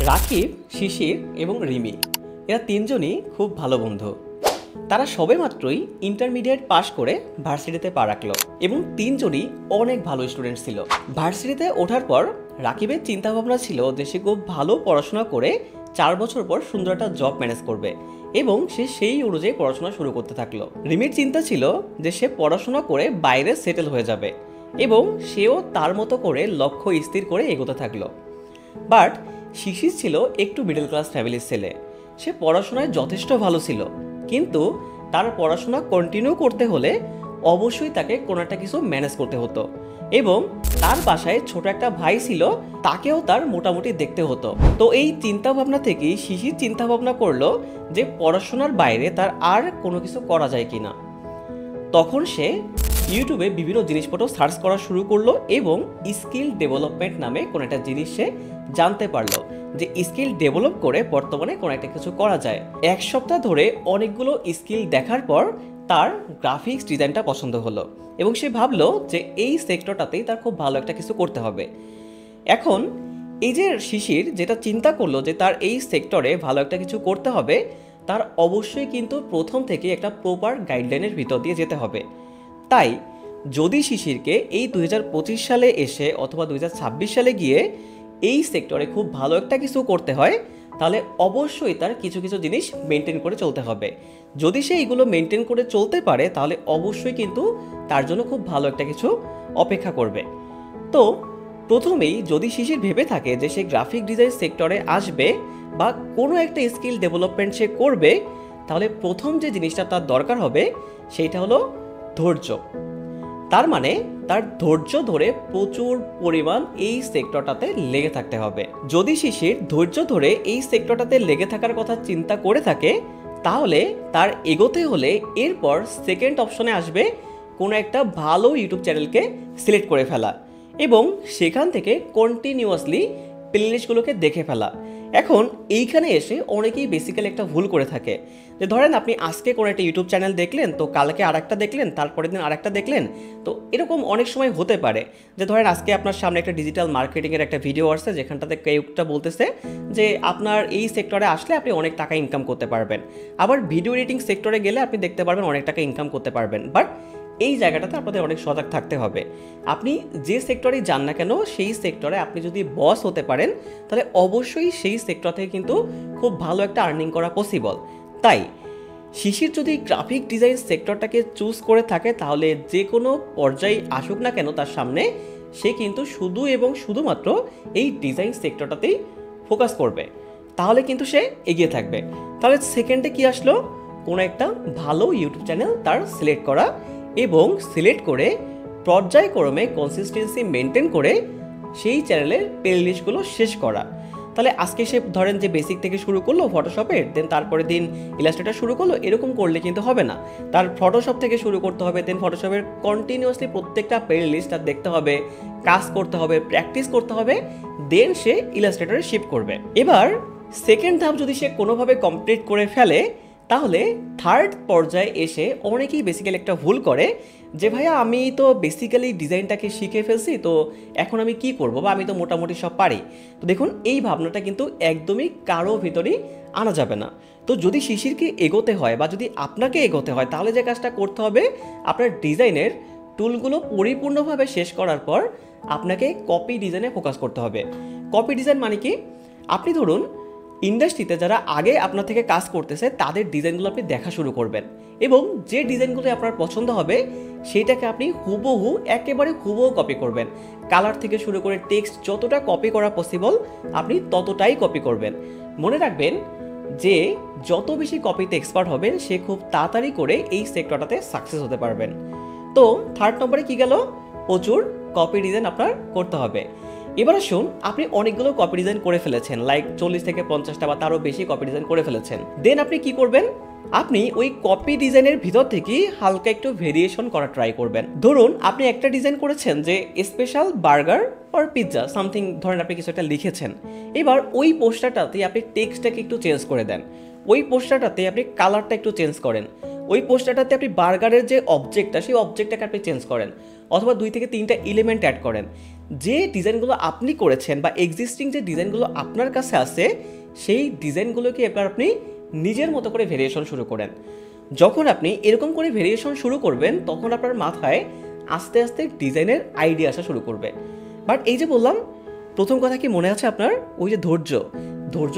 রাকিব, শিশির এবং রিমি এরা তিনজনই খুব ভালো বন্ধু। তারা সবেমাত্রই ইন্টারমিডিয়েট পাশ করে ভার্সিটিতে পা রাখলো এবং তিনজনই অনেক ভালো স্টুডেন্ট ছিল। ভার্সিটিতে ওঠার পর রাকিবের চিন্তাভাবনা ছিল যে সে খুব ভালো পড়াশোনা করে 4 বছর পর সুন্দর একটা জব ম্যানেজ করবে এবং সে সেই অনুযায়ী পড়াশোনা শুরু করতে থাকলো। রিমির চিন্তা ছিল যে সে পড়াশোনা করে বাইরে সেটেল হয়ে যাবে এবং সেও তার মতো করে লক্ষ্য স্থির করে এগোতে থাকলো। বাট শিশির ছিল একটু মিডল ক্লাস ফ্যামিলির ছেলে। সে পড়াশোনায় যথেষ্ট ভালো ছিল, কিন্তু তার পড়াশোনা কন্টিনিউ করতে হলে অবশ্যই তাকে কোনো একটা কিছু ম্যানেজ করতে হতো এবং তার বাসায় ছোট একটা ভাই ছিল, তাকেও তার মোটামুটি দেখতে হতো। তো এই চিন্তা ভাবনা থেকেই শিশির চিন্তা ভাবনা করলো যে পড়াশোনার বাইরে তার আর কোনো কিছু করা যায় কিনা। তখন সে ইউটিউবে বিভিন্ন জিনিসপত্র সার্চ করা শুরু করলো এবং স্কিল ডেভেলপমেন্ট নামে কোনো একটা জিনিস সে জানতে পারলো যে স্কিল ডেভেলপ করে বর্তমানে কোনো একটা কিছু করা যায়। 1 সপ্তাহ ধরে অনেকগুলো স্কিল দেখার পর তার গ্রাফিক্স ডিজাইনটা পছন্দ হলো এবং সে ভাবলো যে এই সেক্টরটাতেই তার খুব ভালো একটা কিছু করতে হবে। এখন এই যে শিশির যেটা চিন্তা করলো যে তার এই সেক্টরে ভালো একটা কিছু করতে হবে, তার অবশ্যই কিন্তু প্রথম থেকে একটা প্রপার গাইডলাইনের ভিতর দিয়ে যেতে হবে। তাই যদি শিশিরকে এই 2025 সালে এসে অথবা 2026 সালে গিয়ে এই সেক্টরে খুব ভালো একটা কিছু করতে হয়, তাহলে অবশ্যই তার কিছু কিছু জিনিস মেনটেন করে চলতে হবে। যদি সে এইগুলো মেনটেন করে চলতে পারে তাহলে অবশ্যই কিন্তু তার জন্য খুব ভালো একটা কিছু অপেক্ষা করবে। তো প্রথমেই যদি শিশির ভেবে থাকে যে সে গ্রাফিক ডিজাইন সেক্টরে আসবে বা কোনো একটা স্কিল ডেভেলপমেন্ট সে করবে, তাহলে প্রথম যে জিনিসটা তার দরকার হবে সেইটা হলো ধৈর্য। তার মানে তার ধৈর্য ধরে প্রচুর পরিমাণ এই সেক্টরটাতে লেগে থাকতে হবে। যদি শিশির ধৈর্য ধরে এই সেক্টরটাতে লেগে থাকার কথা চিন্তা করে থাকে, তাহলে তার এগোতে হলে এরপর সেকেন্ড অপশনে আসবে কোনো একটা ভালো ইউটিউব চ্যানেলকে সিলেক্ট করে ফেলা এবং সেখান থেকে কন্টিনিউয়াসলি প্লেলিস্টগুলোকে দেখে ফেলা। এখন এইখানে এসে অনেকেই বেসিক্যালি একটা ভুল করে থাকে যে ধরেন আপনি আজকে কোনো একটা ইউটিউব চ্যানেল দেখলেন, তো কালকে আরেকটা দেখলেন, তারপরের দিন আরেকটা দেখলেন। তো এরকম অনেক সময় হতে পারে যে ধরেন আজকে আপনার সামনে একটা ডিজিটাল মার্কেটিংয়ের একটা ভিডিও আসছে, যেখানটাতে কেউটা বলতেছে যে আপনার এই সেক্টরে আসলে আপনি অনেক টাকা ইনকাম করতে পারবেন, আবার ভিডিও এডিটিং সেক্টরে গেলে আপনি দেখতে পারবেন অনেক টাকা ইনকাম করতে পারবেন। বাট এই জায়গাটাতে আপনাদের অনেক সজাগ থাকতে হবে। আপনি যে সেক্টরেই যান না কেন, সেই সেক্টরে আপনি যদি বস হতে পারেন তাহলে অবশ্যই সেই সেক্টর থেকে কিন্তু খুব ভালো একটা আর্নিং করা পসিবল। তাই শিশির যদি গ্রাফিক ডিজাইন সেক্টরটাকে চুজ করে থাকে, তাহলে যে কোনো পর্যায়ে আসুক না কেন তার সামনে, সে কিন্তু শুধু এবং শুধুমাত্র এই ডিজাইন সেক্টরটাতেই ফোকাস করবে, তাহলে কিন্তু সে এগিয়ে থাকবে। তাহলে সেকেন্ডে কি আসলো, কোনো একটা ভালো ইউটিউব চ্যানেল তার সিলেক্ট করা এবং সিলেক্ট করে পর্যায়ক্রমে কনসিস্টেন্সি মেনটেন করে সেই চ্যানেলের প্লেলিস্টগুলো শেষ করা। তাহলে আজকে সে ধরেন যে বেসিক থেকে শুরু করলো ফটোশপের, দেন তারপরে দিন ইলাস্ট্রেটর শুরু করলো, এরকম করলে কিন্তু হবে না। তার ফটোশপ থেকে শুরু করতে হবে, দেন ফটোশপের কন্টিনিউয়াসলি প্রত্যেকটা প্লেলিস্ট তার দেখতে হবে, কাজ করতে হবে, প্র্যাকটিস করতে হবে, দেন সে ইলাস্ট্রেটরে শিফট করবে। এবার সেকেন্ড ধাপ যদি সে কোনোভাবে কমপ্লিট করে ফেলে, তাহলে থার্ড পর্যায়ে এসে অনেকেই বেসিক্যালি একটা ভুল করে যে ভাইয়া আমি তো বেসিক্যালি ডিজাইনটাকে শিখে ফেলছি, তো এখন আমি কি করব, বা আমি তো মোটামুটি সব পারি। তো দেখুন এই ভাবনাটা কিন্তু একদমই কারো ভিতরেই আনা যাবে না। তো যদি শিশিরকে এগোতে হয় বা যদি আপনাকে এগোতে হয়, তাহলে যে কাজটা করতে হবে, আপনার ডিজাইনের টুলগুলো পরিপূর্ণভাবে শেষ করার পর আপনাকে কপি ডিজাইনে ফোকাস করতে হবে। কপি ডিজাইন মানে কি, আপনি ধরুন ইন্ডাস্ট্রিতে যারা আগে আপনার থেকে কাজ করতেছে তাদের ডিজাইনগুলো আপনি দেখা শুরু করবেন এবং যে ডিজাইনগুলো আপনার পছন্দ হবে সেইটাকে আপনি হুবহু একেবারে হুবহু কপি করবেন। কালার থেকে শুরু করে টেক্সট যতটা কপি করা পসিবল আপনি ততটাই কপি করবেন। মনে রাখবেন যে যত বেশি কপিতে এক্সপার্ট হবেন সে খুব তাড়াতাড়ি করে এই সেক্টরটাতে সাকসেস হতে পারবেন। তো থার্ড নম্বরে কি গেল, প্রচুর কপি ডিজাইন আপনার করতে হবে। এবার আসুন, আপনি অনেকগুলো কপি ডিজাইন করে ফেলেছেন, লাইক 40 থেকে 50টা বা তারও বেশি কপি ডিজাইন করে ফেলেছেন। দেন আপনি কি করবেন, আপনি ওই কপি ডিজাইনের ভিতর থেকে হালকা একটু ভেরিয়েশন করা ট্রাই করবেন। ধরুন আপনি একটা ডিজাইন করেছেন যে special burger or pizza something, ধরেন আপনি কিছু একটা লিখেছেন। এবার ওই পোস্টারটাতে আপনি টেক্সটটাকে একটু চেঞ্জ করে দেন, ওই পোস্টারটাতে আপনি কালারটা একটু চেঞ্জ করেন, ওই পোস্টারটাতে আপনি বার্গারের যে অবজেক্টটা সেই অবজেক্টটাকে আপনি চেঞ্জ করেন, অথবা 2 থেকে 3টা এলিমেন্ট অ্যাড করেন। যে ডিজাইনগুলো আপনি করেছেন বা এক্সিস্টিং যে ডিজাইনগুলো আপনার কাছে আছে সেই ডিজাইনগুলোকে এবার আপনি নিজের মতো করে ভেরিয়েশন শুরু করেন। যখন আপনি এরকম করে ভেরিয়েশন শুরু করবেন তখন আপনার মাথায় আস্তে আস্তে ডিজাইনের আইডিয়া আসা শুরু করবে। বাট এই যে বললাম, প্রথম কথা কি মনে আছে আপনার? ওই যে ধৈর্য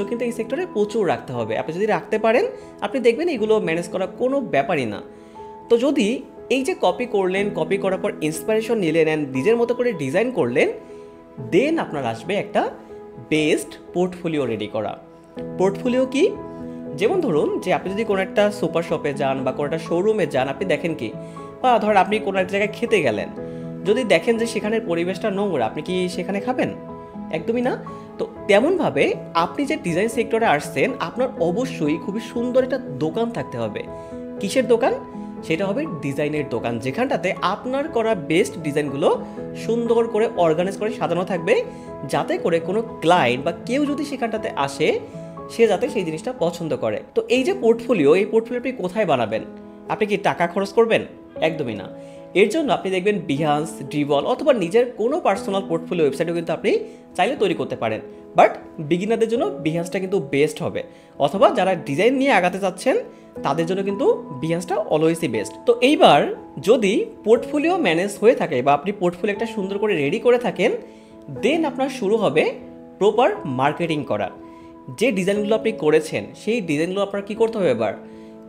কিন্তু এই সেক্টরে প্রচুর রাখতে হবে। আপনি যদি রাখতে পারেন আপনি দেখবেন এগুলো ম্যানেজ করা কোনো ব্যাপারই না। তো যদি এই যে কপি করলেন, কপি করার পর ইন্সপিরেশন নিলেন অ্যান্ড নিজের মতো করে ডিজাইন করলেন, দেন আপনার আসবে একটা বেস্ট পোর্টফোলিও রেডি করা। পোর্টফোলিও কি? যেমন ধরুন যে আপনি যদি কোনো একটা সুপার শপে যান বা কোনো একটা শোরুমে যান, আপনি দেখেন কি, বা ধর আপনি কোনো একটা জায়গায় খেতে গেলেন, যদি দেখেন যে সেখানের পরিবেশটা নোংরা, আপনি কি সেখানে খাবেন? একদমই না। তো তেমনভাবে আপনি যে ডিজাইন সেক্টরে আসছেন আপনার অবশ্যই খুবই সুন্দর একটা দোকান থাকতে হবে। কিসের দোকান? সেটা হবে ডিজাইনের দোকান, যেখানটাতে আপনার করা বেস্ট ডিজাইনগুলো সুন্দর করে অর্গানাইজ করে সাজানো থাকবে, যাতে করে কোনো ক্লায়েন্ট বা কেউ যদি সেখানটাতে আসে সে যাতে সেই জিনিসটা পছন্দ করে। তো এই যে পোর্টফোলিও, এই পোর্টফোলিও আপনি কোথায় বানাবেন? আপনি কি টাকা খরচ করবেন? একদমই না। এর জন্য আপনি দেখবেন বিহান্স, ড্রিবল অথবা নিজের কোনো পার্সোনাল পোর্টফোলিও ওয়েবসাইটও কিন্তু আপনি চাইলে তৈরি করতে পারেন। বাট বিগিনারদের জন্য বিহান্সটা কিন্তু বেস্ট হবে, অথবা যারা ডিজাইন নিয়ে আগাতে চাচ্ছেন তাদের জন্য কিন্তু বিহান্সটা অলওয়েজই বেস্ট। তো এইবার যদি পোর্টফোলিও ম্যানেজ হয়ে থাকে বা আপনি পোর্টফোলিও একটা সুন্দর করে রেডি করে থাকেন, দেন আপনার শুরু হবে প্রপার মার্কেটিং করা। যে ডিজাইনগুলো আপনি করেছেন সেই ডিজাইনগুলো আপনার কী করতে হবে? এবার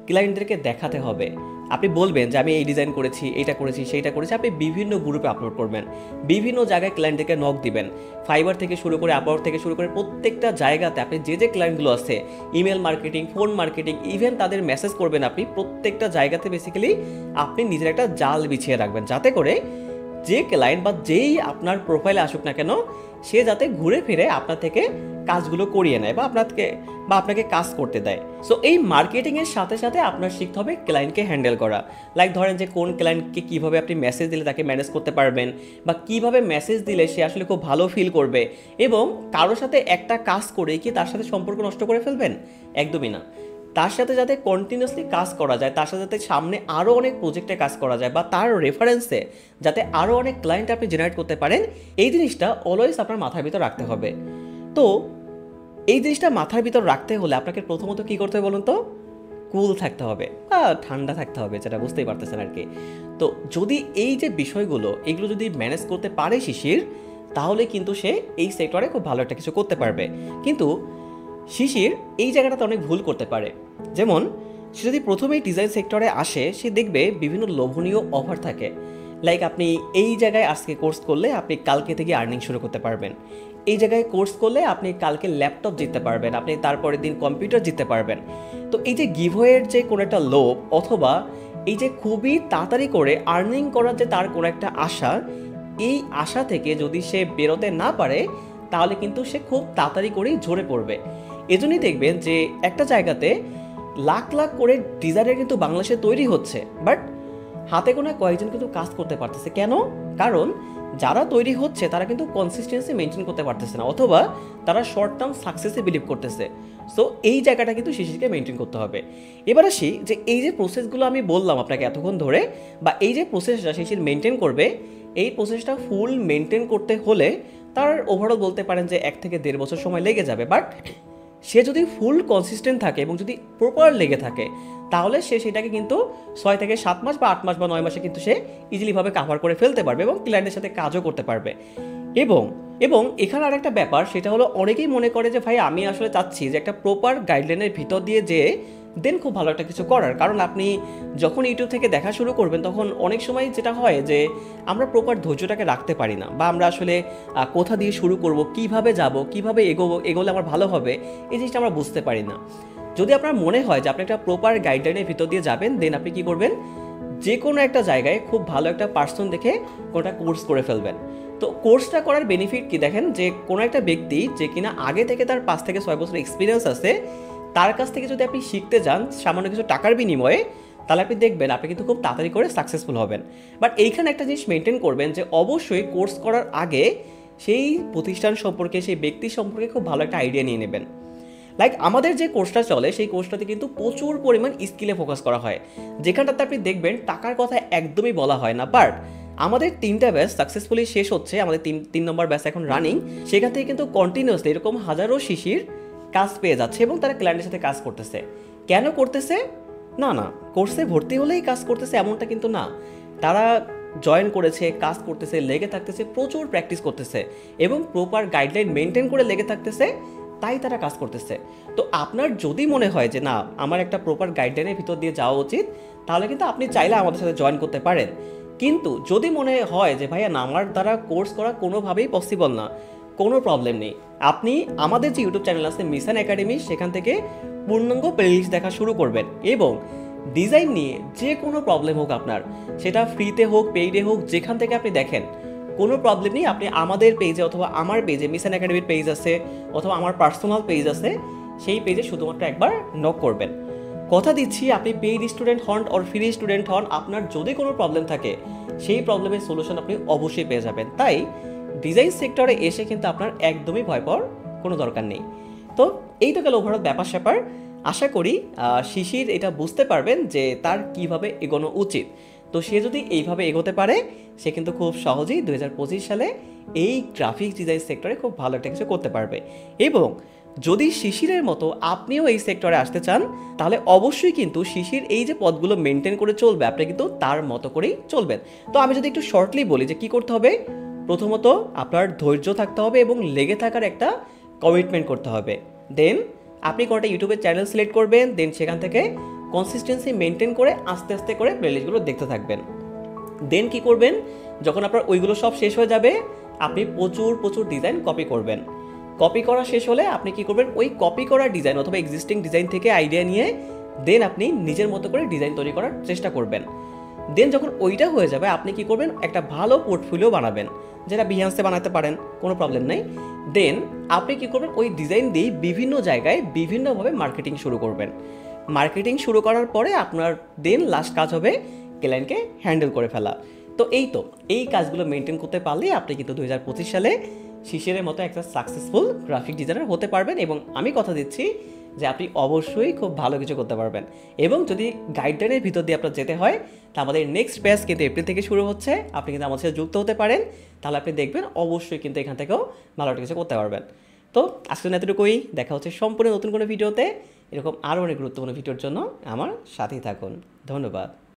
ক্লায়েন্টদেরকে দেখাতে হবে। আপনি বলবেন যে আমি এই ডিজাইন করেছি, এইটা করেছি, সেইটা করেছি। আপনি বিভিন্ন গ্রুপে আপলোড করবেন, বিভিন্ন জায়গায় ক্লায়েন্টদেরকে নক দিবেন, ফাইবার থেকে শুরু করে আপওয়ার্ক থেকে শুরু করে প্রত্যেকটা জায়গাতে আপনি যে ক্লায়েন্টগুলো আছে, email marketing, phone marketing, even তাদের মেসেজ করবেন আপনি। প্রত্যেকটা জায়গাতে বেসিক্যালি আপনি নিজের একটা জাল বিছিয়ে রাখবেন, যাতে করে যে ক্লায়েন্ট বা যেই আপনার প্রোফাইলে আসুক না কেন সে যাতে ঘুরে ফিরে আপনার থেকে কাজগুলো করিয়ে নেয় বা আপনাকে কাজ করতে দেয়। সো এই মার্কেটিংয়ের সাথে সাথে আপনার শিখতে হবে ক্লায়েন্টকে হ্যান্ডেল করা। লাইক ধরেন যে কোন ক্লায়েন্টকে কীভাবে আপনি মেসেজ দিলে তাকে ম্যানেজ করতে পারবেন, বা কীভাবে মেসেজ দিলে সে আসলে খুব ভালো ফিল করবে, এবং কারোর সাথে একটা কাজ করে কি তার সাথে সম্পর্ক নষ্ট করে ফেলবেন? একদমই না। তার সাথে যাতে কন্টিনিউয়াসলি কাজ করা যায়, তার সাথে যাতে সামনে আরও অনেক প্রজেক্টে কাজ করা যায়, বা তার রেফারেন্সে যাতে আরও অনেক ক্লায়েন্ট আপনি জেনারেট করতে পারেন, এই জিনিসটা অলওয়েজ আপনার মাথার ভিতর রাখতে হবে। তো এই জিনিসটা মাথার ভিতর রাখতে হলে আপনাকে প্রথমত কী করতে হবে বলুন তো? কুল থাকতে হবে, ঠান্ডা থাকতে হবে, যেটা বুঝতেই পারতেছেন আর কি। তো যদি এই যে বিষয়গুলো এগুলো যদি ম্যানেজ করতে পারে শিশির, তাহলে কিন্তু সে এই সেক্টরে খুব ভালো একটা কিছু করতে পারবে। কিন্তু শিশির এই জায়গাটাতে অনেক ভুল করতে পারে। যেমন সে যদি প্রথমেই ডিজাইন সেক্টরে আসে, সে দেখবে বিভিন্ন লোভনীয় অফার থাকে। লাইক আপনি এই জায়গায় আজকে কোর্স করলে আপনি কালকে থেকে আর্নিং শুরু করতে পারবেন, এই জায়গায় কোর্স করলে আপনি কালকে ল্যাপটপ জিততে পারবেন, আপনি তারপরের দিন কম্পিউটার জিততে পারবেন। তো এই যে গিভওয়ের যে কোনো একটা লোভ, অথবা এই যে খুবই তাড়াতাড়ি করে আর্নিং করার যে তার কোনো একটা আশা, এই আশা থেকে যদি সে বেরোতে না পারে তাহলে কিন্তু সে খুব তাড়াতাড়ি করেই ঝরে পড়বে। এজন্যই দেখবেন যে একটা জায়গাতে লাখ লাখ করে ডিজাইনার কিন্তু বাংলাদেশে তৈরি হচ্ছে, বাট হাতে গোনা কয়েকজন কিন্তু কাজ করতে পারতেছে। কেন? কারণ যারা তৈরি হচ্ছে তারা কিন্তু কনসিস্টেন্সি মেনটেন করতে পারতেছে না, অথবা তারা শর্ট টার্ম সাকসেসে বিলিভ করতেছে। সো এই জায়গাটা কিন্তু শিশিরকে মেনটেন করতে হবে। এবার আসি যে এই যে প্রসেসগুলো আমি বললাম আপনাকে এতক্ষণ ধরে, বা এই যে প্রসেসটা শিশির মেনটেন করবে, এই প্রসেসটা ফুল মেনটেন করতে হলে তার ওভারঅল বলতে পারেন যে 1 থেকে 1.5 বছর সময় লেগে যাবে। বাট সে যদি ফুল কনসিস্টেন্ট থাকে এবং যদি প্রপার লেগে থাকে, তাহলে সে সেটাকে কিন্তু 6 থেকে 7 মাস বা 8 মাস বা 9 মাসে কিন্তু সে ইজিলিভাবে কাভার করে ফেলতে পারবে এবং ক্লায়েন্টের সাথে কাজও করতে পারবে। এবং এখানে আর একটা ব্যাপার, সেটা হলো অনেকেই মনে করে যে ভাই আমি আসলে চাচ্ছি যে একটা প্রপার গাইডলাইনের ভিতর দিয়ে যে দেন খুব ভালো একটা কিছু করার। কারণ আপনি যখন ইউটিউব থেকে দেখা শুরু করবেন তখন অনেক সময় যেটা হয় যে আমরা প্রপার ধৈর্যটাকে রাখতে পারি না, বা আমরা আসলে কোথা দিয়ে শুরু করব, কিভাবে যাব, কিভাবে এগোলে আমার ভালো হবে, এই জিনিসটা আমরা বুঝতে পারি না। যদি আপনার মনে হয় যে আপনি একটা প্রপার গাইডলাইনের ভিতর দিয়ে যাবেন, দেন আপনি কি করবেন, যে কোনো একটা জায়গায় খুব ভালো একটা পার্সন দেখে কোনোটা কোর্স করে ফেলবেন। তো কোর্সটা করার বেনিফিট কি দেখেন, যে কোনো একটা ব্যক্তি যে কিনা আগে থেকে তার 5 থেকে 6 বছর এক্সপিরিয়েন্স আছে, তার কাছ থেকে যদি আপনি শিখতে যান সামান্য কিছু টাকার বিনিময়ে, তাহলে আপনি দেখবেন আপনি কিন্তু খুব তাড়াতাড়ি করে সাকসেসফুল হবেন। বাট এইখানে একটা জিনিস মেনটেন করবেন যে অবশ্যই কোর্স করার আগে সেই প্রতিষ্ঠান সম্পর্কে, সেই ব্যক্তি সম্পর্কে খুব ভালো একটা আইডিয়া নিয়ে নেবেন। লাইক আমাদের যে কোর্সটা চলে সেই কোর্সটাতে কিন্তু প্রচুর পরিমাণ স্কিলে ফোকাস করা হয়, যেখানটাতে আপনি দেখবেন টাকার কথা একদমই বলা হয় না। বাট আমাদের 3টা ব্যাচ সাকসেসফুলি শেষ হচ্ছে, আমাদের তিন নম্বর ব্যাচ এখন রানিং। সেখান থেকে কিন্তু কন্টিনিউয়াসলি এরকম হাজারো শিশির কাজ পেয়ে যাচ্ছে এবং তারা ক্লায়েন্টের সাথে কাজ করতেছে। কেন করতেছে? না না, কোর্সে ভর্তি হলেই কাজ করতেছে এমনটা কিন্তু না। তারা জয়েন করেছে, কাজ করতেছে, লেগে থাকতেছে, প্রচুর প্র্যাকটিস করতেছে এবং প্রপার গাইডলাইন মেনটেন করে লেগে থাকতেছে, তাই তারা কাজ করতেছে। তো আপনার যদি মনে হয় যে না আমার একটা প্রপার গাইডলাইনের ভিতর দিয়ে যাওয়া উচিত, তাহলে কিন্তু আপনি চাইলে আমাদের সাথে জয়েন করতে পারেন। কিন্তু যদি মনে হয় যে ভাইয়া না আমার দ্বারা কোর্স করা কোনোভাবেই পসিবল না, কোনো প্রবলেম নেই, আপনি আমাদের যে ইউটিউব চ্যানেল আছে মিশন একাডেমি, সেখান থেকে পূর্ণাঙ্গ প্লেলিস্ট দেখা শুরু করবেন এবং ডিজাইন নিয়ে যে কোনো প্রবলেম হোক আপনার, সেটা ফ্রিতে হোক পেইডে হোক, যেখান থেকে আপনি দেখেন কোনো প্রবলেম নেই, আপনি আমাদের পেজে অথবা আমার পেজে, মিশন একাডেমির পেজ আছে অথবা আমার পার্সোনাল পেজ আছে, সেই পেজে শুধুমাত্র একবার নক করবেন। কথা দিচ্ছি আপনি পেইড স্টুডেন্ট হন অর ফ্রি স্টুডেন্ট হন, আপনার যদি কোনো প্রবলেম থাকে সেই প্রবলেমের সলিউশন আপনি অবশ্যই পেয়ে যাবেন। তাই ডিজাইন সেক্টরে এসে কিন্তু আপনার একদমই ভয় পাওয়ার কোনো দরকার নেই। তো এই তো গেল ওভারঅল ব্যাপার স্যাপার। আশা করি শিশির এটা বুঝতে পারবেন যে তার কিভাবে এগোনো উচিত। তো সে যদি এইভাবে এগোতে পারে, সে কিন্তু খুব সহজেই 2025 সালে এই গ্রাফিক্স ডিজাইন সেক্টরে খুব ভালো একটা কিছু করতে পারবে। এবং যদি শিশিরের মতো আপনিও এই সেক্টরে আসতে চান, তাহলে অবশ্যই কিন্তু শিশির এই যে পদগুলো মেনটেন করে চলবে, আপনি কিন্তু তার মতো করেই চলবেন। তো আমি যদি একটু শর্টলি বলি যে কী করতে হবে, প্রথমত আপনার ধৈর্য থাকতে হবে এবং লেগে থাকার একটা কমিটমেন্ট করতে হবে। দেন আপনি কোনটা ইউটিউবের চ্যানেল সিলেক্ট করবেন, দেন সেখান থেকে কনসিস্টেন্সি মেনটেন করে আস্তে আস্তে করে প্লেলিস্টগুলো দেখতে থাকবেন। দেন কি করবেন, যখন আপনার ওইগুলো সব শেষ হয়ে যাবে, আপনি প্রচুর প্রচুর ডিজাইন কপি করবেন। কপি করা শেষ হলে আপনি কি করবেন, ওই কপি করা ডিজাইন অথবা এক্সিস্টিং ডিজাইন থেকে আইডিয়া নিয়ে দেন আপনি নিজের মতো করে ডিজাইন তৈরি করার চেষ্টা করবেন। দেন যখন ওইটা হয়ে যাবে, আপনি কি করবেন, একটা ভালো পোর্টফোলিও বানাবেন, যেটা বিহান্সে বানাতে পারেন, কোনো প্রবলেম নেই। দেন আপনি কি করবেন, ওই ডিজাইন দিয়ে বিভিন্ন জায়গায় বিভিন্নভাবে মার্কেটিং শুরু করবেন। মার্কেটিং শুরু করার পরে আপনার দেন লাস্ট কাজ হবে ক্লায়েন্টকে হ্যান্ডেল করে ফেলা। তো এই কাজগুলো মেনটেন করতে পারলে আপনি কিন্তু 2025 সালে শিশিরের মতো একটা সাকসেসফুল গ্রাফিক ডিজাইনার হতে পারবেন এবং আমি কথা দিচ্ছি যে আপনি অবশ্যই খুব ভালো কিছু করতে পারবেন। এবং যদি গাইডলাইনের ভিতর দিয়ে আপনার যেতে হয়, তা আমাদের নেক্সট ব্যাচ কিন্তু এপ্রিল থেকে শুরু হচ্ছে, আপনি কিন্তু আমাদের সাথে যুক্ত হতে পারেন। তাহলে আপনি দেখবেন অবশ্যই কিন্তু এখান থেকেও ভালো একটা কিছু করতে পারবেন। তো আজকে এতটুকুই, দেখা হচ্ছে সম্পূর্ণ নতুন কোনো ভিডিওতে। এরকম আরও অনেক গুরুত্বপূর্ণ ভিডিওর জন্য আমার সাথেই থাকুন। ধন্যবাদ।